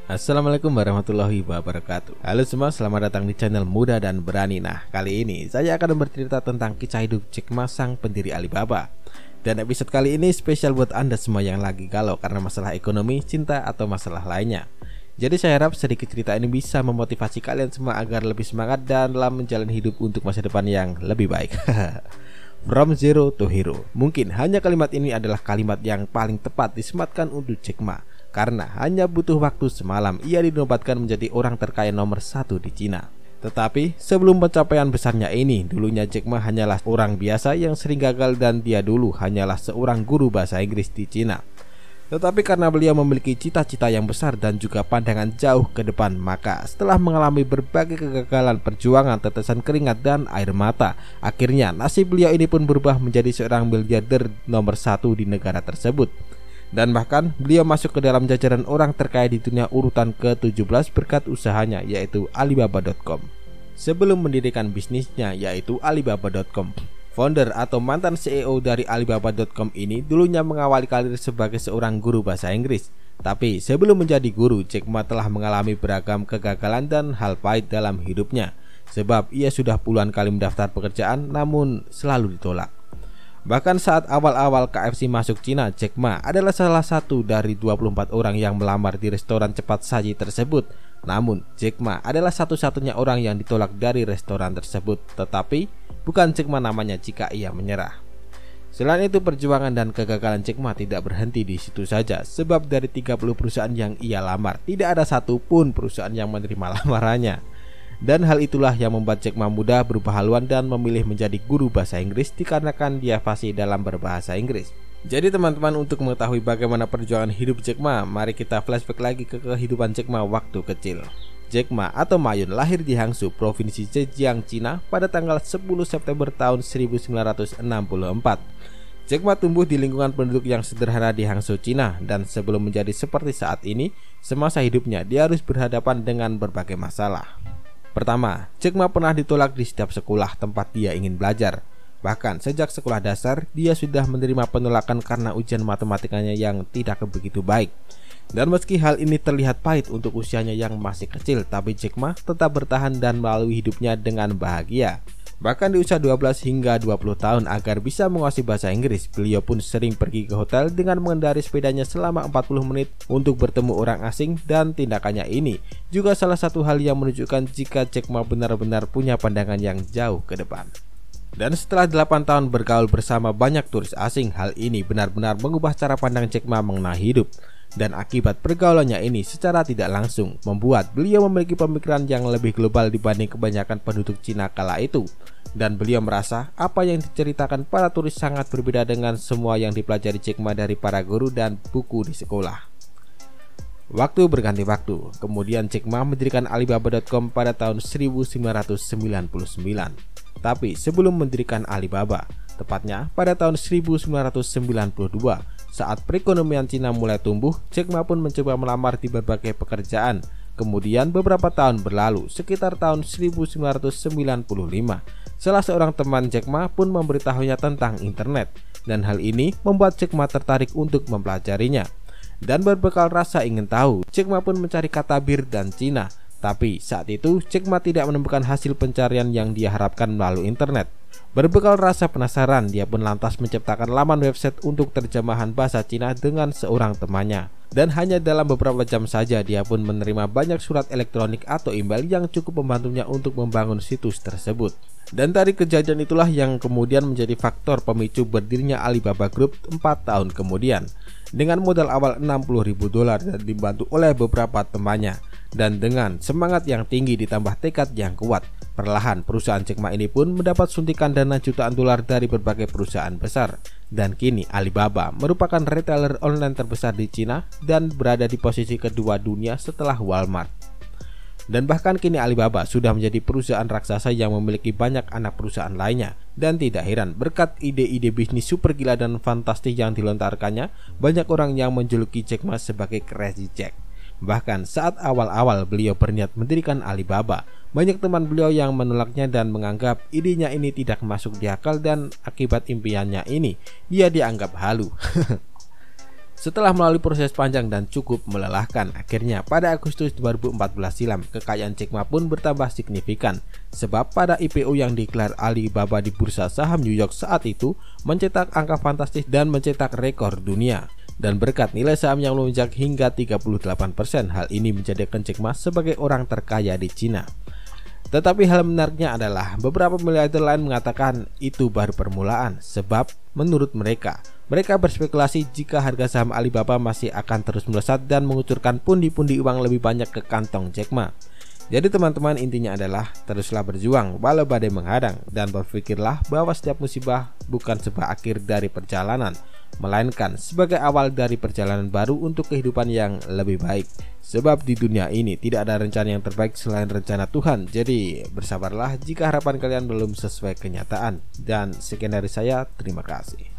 Assalamualaikum warahmatullahi wabarakatuh. Halo semua, selamat datang di channel Muda dan Berani. Nah, kali ini saya akan bercerita tentang kisah hidup Jack Ma, sang pendiri Alibaba. Dan episode kali ini spesial buat Anda semua yang lagi galau karena masalah ekonomi, cinta, atau masalah lainnya. Jadi saya harap sedikit cerita ini bisa memotivasi kalian semua agar lebih semangat dan dalam menjalani hidup untuk masa depan yang lebih baik. From Zero to Hero. Mungkin hanya kalimat ini adalah kalimat yang paling tepat disematkan untuk Jack Ma, karena hanya butuh waktu semalam ia dinobatkan menjadi orang terkaya nomor 1 di Cina. Tetapi sebelum pencapaian besarnya ini, dulunya Jack Ma hanyalah orang biasa yang sering gagal dan dia dulu hanyalah seorang guru bahasa Inggris di Cina. Tetapi karena beliau memiliki cita-cita yang besar dan juga pandangan jauh ke depan, maka setelah mengalami berbagai kegagalan, perjuangan, tetesan keringat dan air mata, akhirnya nasib beliau ini pun berubah menjadi seorang miliarder nomor 1 di negara tersebut. Dan bahkan beliau masuk ke dalam jajaran orang terkaya di dunia urutan ke-17 berkat usahanya, yaitu Alibaba.com. Sebelum mendirikan bisnisnya yaitu Alibaba.com, founder atau mantan CEO dari Alibaba.com ini dulunya mengawali karir sebagai seorang guru bahasa Inggris. Tapi sebelum menjadi guru, Jack Ma telah mengalami beragam kegagalan dan hal pahit dalam hidupnya. Sebab ia sudah puluhan kali mendaftar pekerjaan namun selalu ditolak. Bahkan saat awal-awal KFC masuk Cina, Jack Ma adalah salah satu dari 24 orang yang melamar di restoran cepat saji tersebut. Namun Jack Ma adalah satu-satunya orang yang ditolak dari restoran tersebut. Tetapi bukan Jack Ma namanya jika ia menyerah. Selain itu, perjuangan dan kegagalan Jack Ma tidak berhenti di situ saja. Sebab dari 30 perusahaan yang ia lamar, tidak ada satupun perusahaan yang menerima lamarannya. Dan hal itulah yang membuat Jack Ma mudah berubah haluan dan memilih menjadi guru bahasa Inggris dikarenakan dia fasih dalam berbahasa Inggris. Jadi teman-teman, untuk mengetahui bagaimana perjuangan hidup Jack Ma, mari kita flashback lagi ke kehidupan Jack Ma waktu kecil. Jack Ma atau Ma Yun lahir di Hangzhou, Provinsi Zhejiang, Cina pada tanggal 10 September tahun 1964. Jack Ma tumbuh di lingkungan penduduk yang sederhana di Hangzhou, Cina, dan sebelum menjadi seperti saat ini, semasa hidupnya dia harus berhadapan dengan berbagai masalah. Pertama, Jack Ma pernah ditolak di setiap sekolah tempat dia ingin belajar. Bahkan sejak sekolah dasar, dia sudah menerima penolakan karena ujian matematikanya yang tidak begitu baik. Dan meski hal ini terlihat pahit untuk usianya yang masih kecil, tapi Jack Ma tetap bertahan dan melalui hidupnya dengan bahagia. Bahkan di usia 12 hingga 20 tahun, agar bisa menguasai bahasa Inggris, beliau pun sering pergi ke hotel dengan mengendari sepedanya selama 40 menit untuk bertemu orang asing. Dan tindakannya ini juga salah satu hal yang menunjukkan jika Jack Ma benar-benar punya pandangan yang jauh ke depan. Dan setelah 8 tahun bergaul bersama banyak turis asing, hal ini benar-benar mengubah cara pandang Jack Ma mengenai hidup. Dan akibat pergaulannya ini secara tidak langsung membuat beliau memiliki pemikiran yang lebih global dibanding kebanyakan penduduk Cina kala itu. Dan beliau merasa apa yang diceritakan para turis sangat berbeda dengan semua yang dipelajari Jack Ma dari para guru dan buku di sekolah. Waktu berganti waktu, kemudian Jack Ma mendirikan Alibaba.com pada tahun 1999. Tapi sebelum mendirikan Alibaba, tepatnya pada tahun 1992, saat perekonomian Cina mulai tumbuh, Jack Ma pun mencoba melamar di berbagai pekerjaan. Kemudian beberapa tahun berlalu, sekitar tahun 1995, salah seorang teman Jack Ma pun memberitahunya tentang internet. Dan hal ini membuat Jack Ma tertarik untuk mempelajarinya. Dan berbekal rasa ingin tahu, Jack Ma pun mencari kata bir dan Cina. Tapi saat itu Jack Ma tidak menemukan hasil pencarian yang dia harapkan melalui internet. Berbekal rasa penasaran, dia pun lantas menciptakan laman website untuk terjemahan bahasa Cina dengan seorang temannya. Dan hanya dalam beberapa jam saja dia pun menerima banyak surat elektronik atau email yang cukup membantunya untuk membangun situs tersebut. Dan dari kejadian itulah yang kemudian menjadi faktor pemicu berdirinya Alibaba Group 4 tahun kemudian. Dengan modal awal $60.000 dan dibantu oleh beberapa temannya. Dan dengan semangat yang tinggi ditambah tekad yang kuat, perlahan perusahaan Jack Ma ini pun mendapat suntikan dana jutaan dolar dari berbagai perusahaan besar. Dan kini Alibaba merupakan retailer online terbesar di Cina dan berada di posisi kedua dunia setelah Walmart. Dan bahkan kini Alibaba sudah menjadi perusahaan raksasa yang memiliki banyak anak perusahaan lainnya. Dan tidak heran, berkat ide-ide bisnis super gila dan fantastis yang dilontarkannya, banyak orang yang menjuluki Jack Ma sebagai Crazy Jack. Bahkan saat awal-awal beliau berniat mendirikan Alibaba, banyak teman beliau yang menolaknya dan menganggap idenya ini tidak masuk di akal, dan akibat impiannya ini dia dianggap halu. Setelah melalui proses panjang dan cukup melelahkan, akhirnya pada Agustus 2014 silam, kekayaan Jack Ma pun bertambah signifikan. Sebab pada IPO yang digelar Alibaba di bursa saham New York saat itu mencetak angka fantastis dan mencetak rekor dunia. Dan berkat nilai saham yang melonjak hingga 38%, hal ini menjadikan Jack Ma sebagai orang terkaya di Cina. Tetapi hal menariknya adalah beberapa miliarder lain mengatakan itu baru permulaan, sebab menurut mereka berspekulasi jika harga saham Alibaba masih akan terus melesat dan mengucurkan pundi-pundi uang lebih banyak ke kantong Jack Ma. Jadi teman-teman, intinya adalah teruslah berjuang walau badai menghadang, dan berpikirlah bahwa setiap musibah bukan sebuah akhir dari perjalanan, melainkan sebagai awal dari perjalanan baru untuk kehidupan yang lebih baik. Sebab di dunia ini tidak ada rencana yang terbaik selain rencana Tuhan. Jadi bersabarlah jika harapan kalian belum sesuai kenyataan. Dan sekian dari saya, terima kasih.